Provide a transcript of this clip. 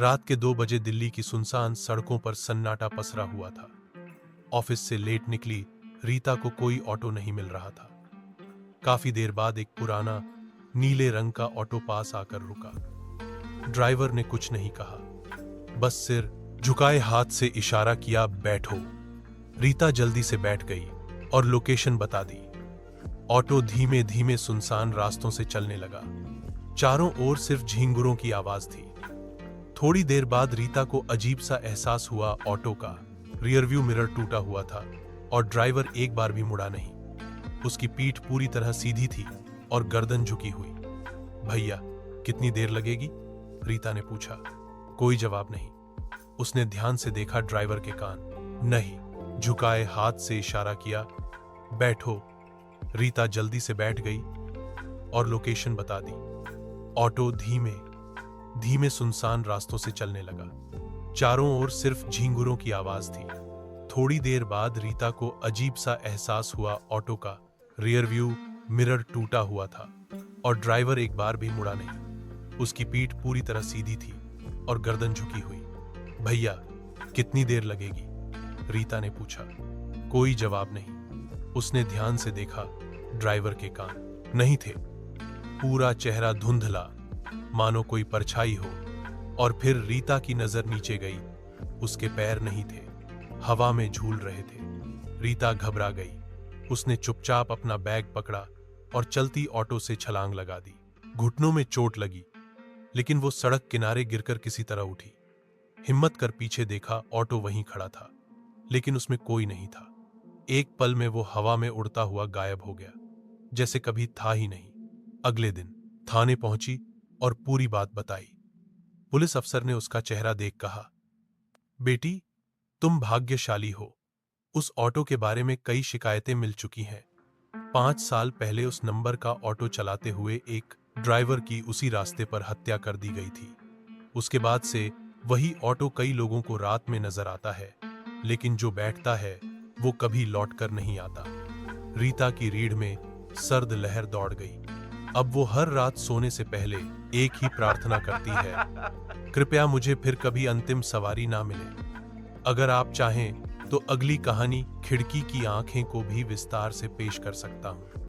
रात के 2 बजे दिल्ली की सुनसान सड़कों पर सन्नाटा पसरा हुआ था। ऑफिस से लेट निकली रीता को कोई ऑटो नहीं मिल रहा था। काफी देर बाद एक पुराना नीले रंग का ऑटो पास आकर रुका। ड्राइवर ने कुछ नहीं कहा, बस सिर झुकाए हाथ से इशारा किया, बैठो। रीता जल्दी से बैठ गई और लोकेशन बता दी। ऑटो धीमे धीमे सुनसान रास्तों से चलने लगा। चारों ओर सिर्फ झींगुरों की आवाज थी। थोड़ी देर बाद रीता को अजीब सा एहसास हुआ। ऑटो का रियरव्यू मिरर टूटा हुआ था और ड्राइवर एक बार भी मुड़ा नहीं। उसकी पीठ पूरी तरह सीधी थी और गर्दन झुकी हुई। भैया, कितनी देर लगेगी? रीता ने पूछा। कोई जवाब नहीं। उसने ध्यान से देखा ड्राइवर के कान। नहीं। झुकाए हाथ से इशारा किया, बैठो। रीता जल्दी से बैठ गई और लोकेशन बता दी। ऑटो धीमे धीमे सुनसान रास्तों से चलने लगा। चारों ओर सिर्फ झींगुरों की आवाज थी। थोड़ी देर बाद रीता को अजीब सा एहसास हुआ। ऑटो का रियरव्यू मिरर टूटा हुआ था और ड्राइवर एक बार भी मुड़ा नहीं। उसकी पीठ पूरी तरह सीधी थी और गर्दन झुकी हुई। भैया, कितनी देर लगेगी? रीता ने पूछा। कोई जवाब नहीं। उसने ध्यान से देखा ड्राइवर के कान नहीं थे। पूरा चेहरा धुंधला, मानो कोई परछाई हो। और फिर रीता की नजर नीचे गई। उसके पैर नहीं थे, हवा में झूल रहे थे। रीता घबरा गई। उसने चुपचाप अपना बैग पकड़ा और चलती ऑटो से छलांग लगा दी। घुटनों में चोट लगी, लेकिन वो सड़क किनारे गिरकर किसी तरह उठी। हिम्मत कर पीछे देखा, ऑटो वहीं खड़ा था, लेकिन उसमें कोई नहीं था। एक पल में वो हवा में उड़ता हुआ गायब हो गया, जैसे कभी था ही नहीं। अगले दिन थाने पहुंची और पूरी बात बताई। पुलिस अफसर ने उसका चेहरा देख कहा, बेटी, तुम भाग्यशाली हो। उस ऑटो के बारे में कई शिकायतें मिल चुकी हैं। 5 साल पहले उस नंबर का ऑटो चलाते हुए एक ड्राइवर की उसी रास्ते पर हत्या कर दी गई थी। उसके बाद से वही ऑटो कई लोगों को रात में नजर आता है, लेकिन जो बैठता है वो कभी लौट कर नहीं आता। रीता की रीढ़ में सर्द लहर दौड़ गई। अब वो हर रात सोने से पहले एक ही प्रार्थना करती है, कृपया मुझे फिर कभी अंतिम सवारी ना मिले। अगर आप चाहें तो अगली कहानी खिड़की की आंखें को भी विस्तार से पेश कर सकता हूं।